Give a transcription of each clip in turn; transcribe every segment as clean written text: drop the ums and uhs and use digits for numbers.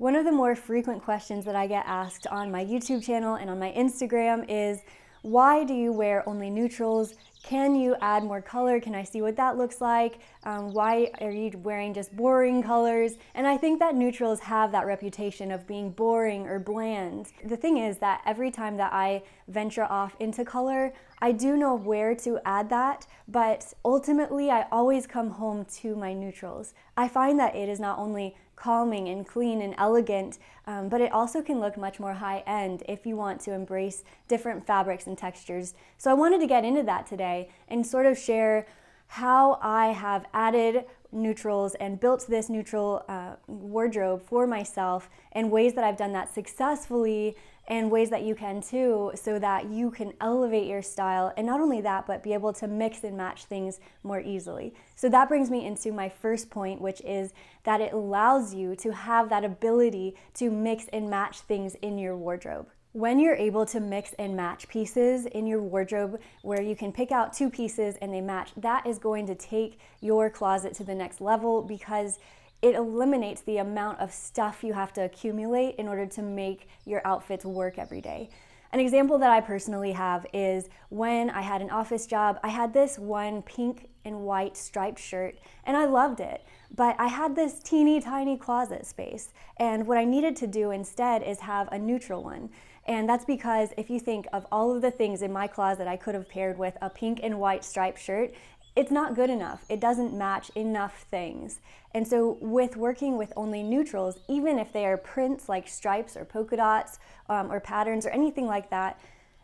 One of the more frequent questions that I get asked on my YouTube channel and on my Instagram is, why do you wear only neutrals? Can you add more color? Can I see what that looks like? Why are you wearing just boring colors? And I think that neutrals have that reputation of being boring or bland. The thing is that every time that I venture off into color, I do know where to add that, but ultimately I always come home to my neutrals. I find that it is not only calming and clean and elegant, but it also can look much more high-end if you want to embrace different fabrics and textures. So I wanted to get into that today and sort of share how I have added neutrals and built this neutral wardrobe for myself, and ways that I've done that successfully and ways that you can too, so that you can elevate your style, and not only that, but be able to mix and match things more easily. So that brings me into my first point, which is that it allows you to have that ability to mix and match things in your wardrobe. When you're able to mix and match pieces in your wardrobe, where you can pick out two pieces and they match, that is going to take your closet to the next level, because it eliminates the amount of stuff you have to accumulate in order to make your outfits work every day. An example that I personally have is when I had an office job, I had this one pink and white striped shirt and I loved it, but I had this teeny tiny closet space, and what I needed to do instead is have a neutral one. And that's because if you think of all of the things in my closet I could have paired with a pink and white striped shirt, it's not good enough. It doesn't match enough things. And so with working with only neutrals, even if they are prints like stripes or polka dots or patterns or anything like that,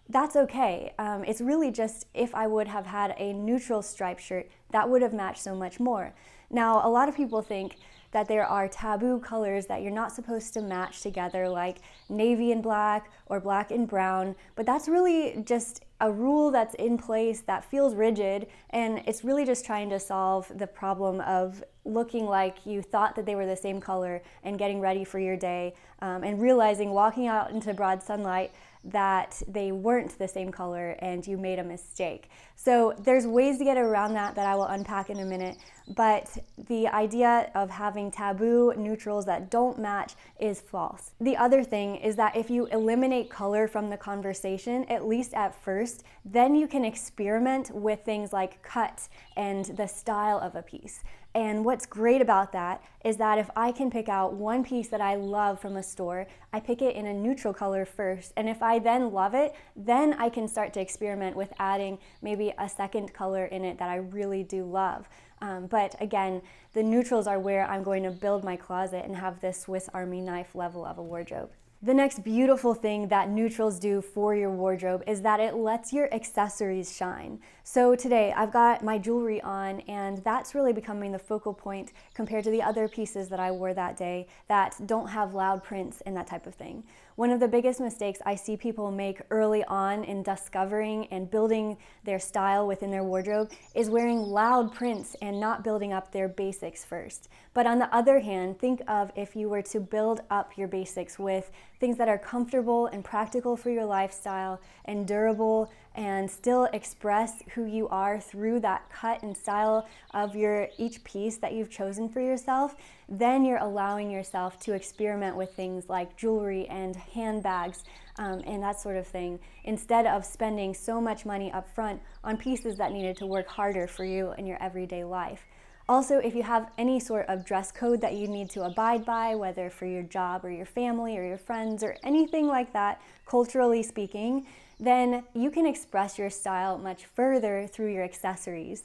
that's okay. It's really just if I would have had a neutral striped shirt, that would have matched so much more. Now, a lot of people think that there are taboo colors that you're not supposed to match together, like navy and black or black and brown, but that's really just a rule that's in place that feels rigid, and it's really just trying to solve the problem of looking like you thought that they were the same color and getting ready for your day, and realizing walking out into broad sunlight that they weren't the same color and you made a mistake. So there's ways to get around that I will unpack in a minute, but the idea of having taboo neutrals that don't match is false. The other thing is that if you eliminate color from the conversation, at least at first, then you can experiment with things like cut and the style of a piece. And what's great about that is that if I can pick out one piece that I love from a store, I pick it in a neutral color first. And if I then love it, then I can start to experiment with adding maybe a second color in it that I really do love. But again, the neutrals are where I'm going to build my closet and have this Swiss Army knife level of a wardrobe. The next beautiful thing that neutrals do for your wardrobe is that it lets your accessories shine. So today I've got my jewelry on, and that's really becoming the focal point compared to the other pieces that I wore that day that don't have loud prints and that type of thing. One of the biggest mistakes I see people make early on in discovering and building their style within their wardrobe is wearing loud prints and not building up their basics first. But on the other hand, think of if you were to build up your basics with things that are comfortable and practical for your lifestyle and durable, and still express who you are through that cut and style of each piece that you've chosen for yourself, then you're allowing yourself to experiment with things like jewelry and handbags and that sort of thing, instead of spending so much money up front on pieces that needed to work harder for you in your everyday life. Also, if you have any sort of dress code that you need to abide by, whether for your job or your family or your friends or anything like that, culturally speaking, then you can express your style much further through your accessories.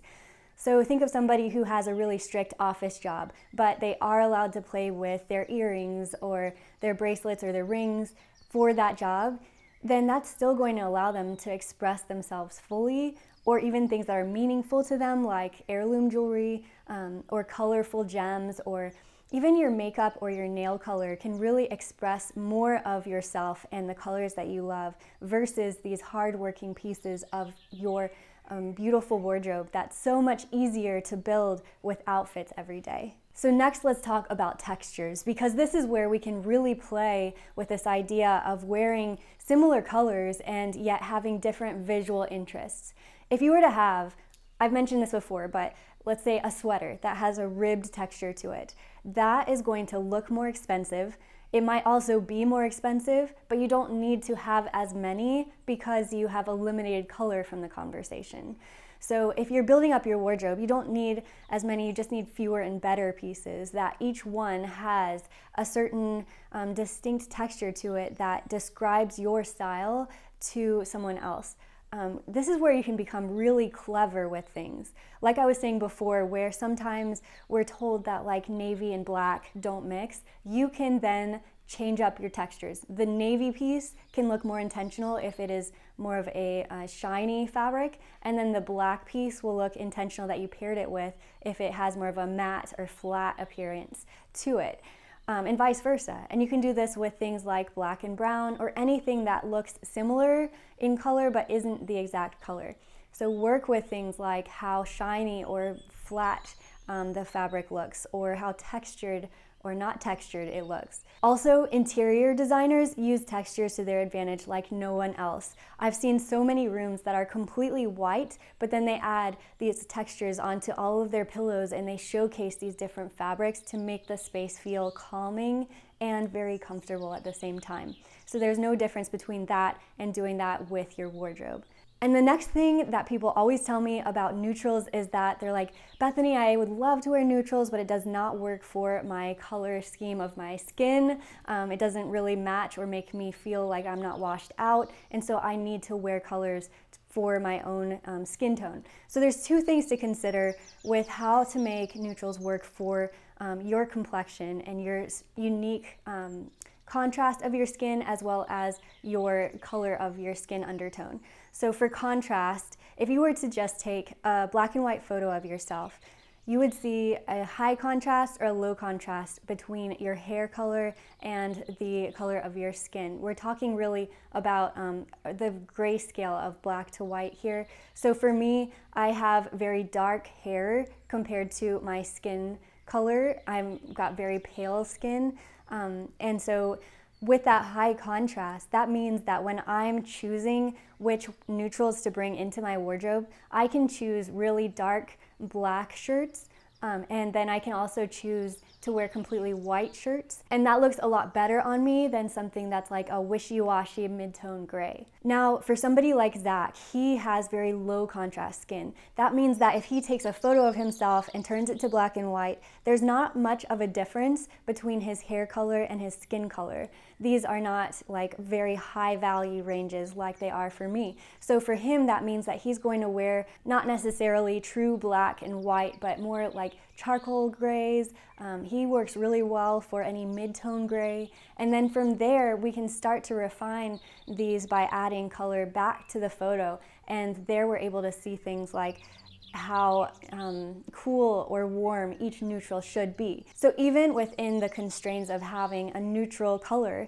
So think of somebody who has a really strict office job, but they are allowed to play with their earrings or their bracelets or their rings for that job, then that's still going to allow them to express themselves fully, or even things that are meaningful to them like heirloom jewelry or colorful gems, or even your makeup or your nail color can really express more of yourself and the colors that you love versus these hard-working pieces of your beautiful wardrobe that's so much easier to build with outfits every day. So next, let's talk about textures, because this is where we can really play with this idea of wearing similar colors and yet having different visual interests. If you were to have, I've mentioned this before, but let's say a sweater that has a ribbed texture to it, that is going to look more expensive. It might also be more expensive, but you don't need to have as many because you have eliminated color from the conversation. So if you're building up your wardrobe, you don't need as many, you just need fewer and better pieces that each one has a certain distinct texture to it that describes your style to someone else. This is where you can become really clever with things. Like I was saying before, where sometimes we're told that like navy and black don't mix, you can then change up your textures. The navy piece can look more intentional if it is more of a shiny fabric, and then the black piece will look intentional that you paired it with if it has more of a matte or flat appearance to it. And vice versa. And you can do this with things like black and brown or anything that looks similar in color but isn't the exact color. So work with things like how shiny or flat the fabric looks, or how textured or not textured it looks. Also, interior designers use textures to their advantage like no one else. I've seen so many rooms that are completely white, but then they add these textures onto all of their pillows and they showcase these different fabrics to make the space feel calming and very comfortable at the same time. So there's no difference between that and doing that with your wardrobe. And the next thing that people always tell me about neutrals is that they're like, Bethany, I would love to wear neutrals, but it does not work for my color scheme of my skin. It doesn't really match or make me feel like I'm not washed out. And so I need to wear colors for my own skin tone. So there's two things to consider with how to make neutrals work for your complexion and your unique contrast of your skin, as well as your color of your skin undertone. So for contrast, if you were to just take a black and white photo of yourself, you would see a high contrast or a low contrast between your hair color and the color of your skin. We're talking really about the grayscale of black to white here. So for me, I have very dark hair compared to my skin color. I've got very pale skin. And so with that high contrast, that means that when I'm choosing which neutrals to bring into my wardrobe, I can choose really dark black shirts, and then I can also choose to wear completely white shirts. And that looks a lot better on me than something that's like a wishy-washy mid-tone gray. Now, for somebody like Zach, he has very low contrast skin. That means that if he takes a photo of himself and turns it to black and white, there's not much of a difference between his hair color and his skin color. These are not like very high value ranges like they are for me. So for him, that means that he's going to wear not necessarily true black and white, but more like charcoal grays. He works really well for any mid-tone gray. And then from there, we can start to refine these by adding color back to the photo. And there we're able to see things like how cool or warm each neutral should be. So even within the constraints of having a neutral color,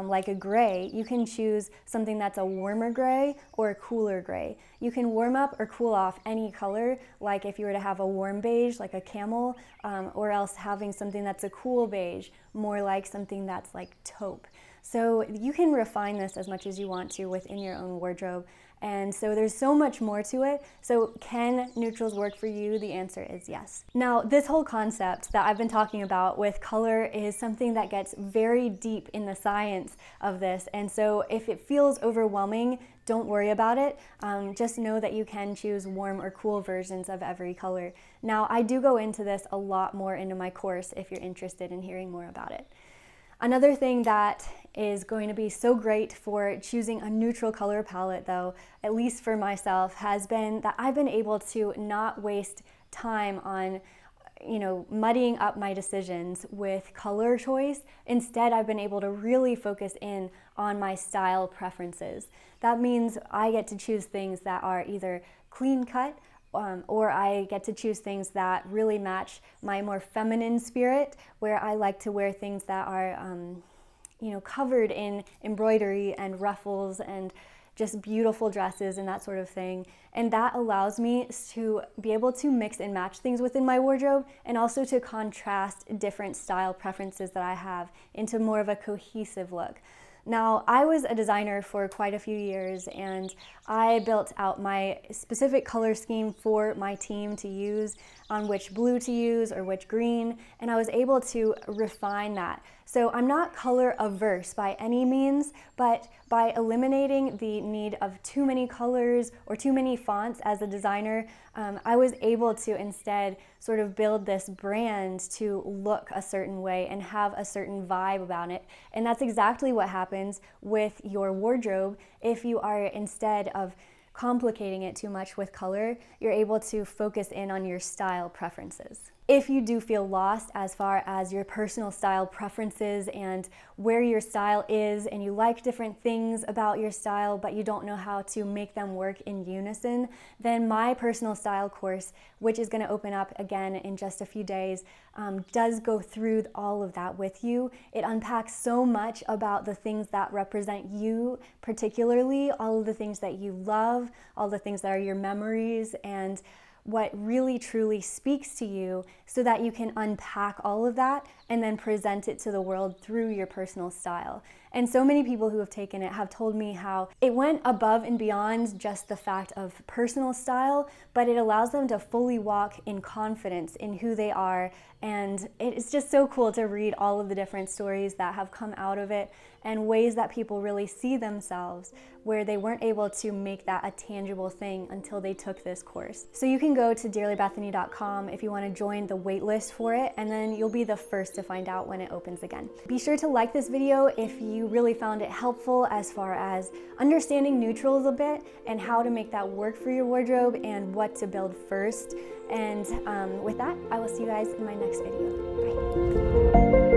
like a gray, you can choose something that's a warmer gray or a cooler gray. You can warm up or cool off any color, like if you were to have a warm beige, like a camel, or else having something that's a cool beige, more like something that's like taupe. So you can refine this as much as you want to within your own wardrobe. And so there's so much more to it. So can neutrals work for you? The answer is yes. Now, this whole concept that I've been talking about with color is something that gets very deep in the science of this. And so if it feels overwhelming, don't worry about it. Just know that you can choose warm or cool versions of every color. Now, I do go into this a lot more into my course if you're interested in hearing more about it. Another thing that is going to be so great for choosing a neutral color palette, though, at least for myself, has been that I've been able to not waste time on muddying up my decisions with color choice. Instead, I've been able to really focus in on my style preferences. That means I get to choose things that are either clean cut, or I get to choose things that really match my more feminine spirit, where I like to wear things that are, covered in embroidery and ruffles and just beautiful dresses and that sort of thing. And that allows me to be able to mix and match things within my wardrobe, and also to contrast different style preferences that I have into more of a cohesive look. Now, I was a designer for quite a few years, and I built out my specific color scheme for my team to use, on which blue to use or which green, and I was able to refine that So I'm not color averse by any means, but by eliminating the need of too many colors or too many fonts as a designer, I was able to instead sort of build this brand to look a certain way and have a certain vibe about it. And that's exactly what happens with your wardrobe if you are, instead of complicating it too much with color, you're able to focus in on your style preferences. If you do feel lost as far as your personal style preferences and where your style is, and you like different things about your style but you don't know how to make them work in unison, then my personal style course, which is going to open up again in just a few days, does go through all of that with you. It unpacks so much about the things that represent you, particularly all of the things that you love, all the things that are your memories, and what really truly speaks to you, so that you can unpack all of that and then present it to the world through your personal style. And so many people who have taken it have told me how it went above and beyond just the fact of personal style, but it allows them to fully walk in confidence in who they are. And it's just so cool to read all of the different stories that have come out of it and ways that people really see themselves where they weren't able to make that a tangible thing until they took this course. So you can go to dearlybethany.com if you want to join the waitlist for it, and then you'll be the first to find out when it opens again. Be sure to like this video if you really found it helpful as far as understanding neutrals a bit and how to make that work for your wardrobe and what to build first. And with that, I will see you guys in my next video. Bye.